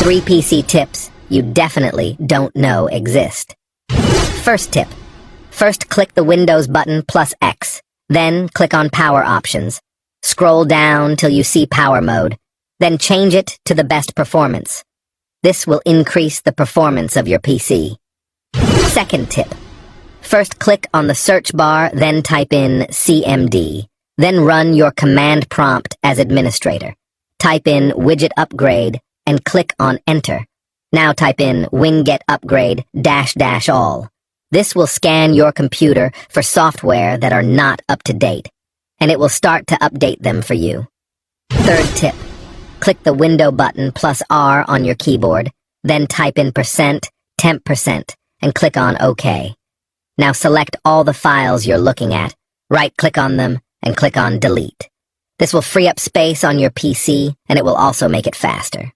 3 PC tips you definitely don't know exist. First tip. First click the Windows button plus X. Then click on Power Options. Scroll down till you see Power Mode. Then change it to the best performance. This will increase the performance of your PC. Second tip. First click on the search bar, then type in CMD. Then run your command prompt as administrator. Type in Widget Upgrade and click on Enter. Now type in Winget Upgrade -- all. This will scan your computer for software that are not up to date, and it will start to update them for you. Third tip. Click the Window button plus R on your keyboard, then type in %temp% and click on OK. Now select all the files you're looking at, right-click on them, and click on Delete. This will free up space on your PC, and it will also make it faster.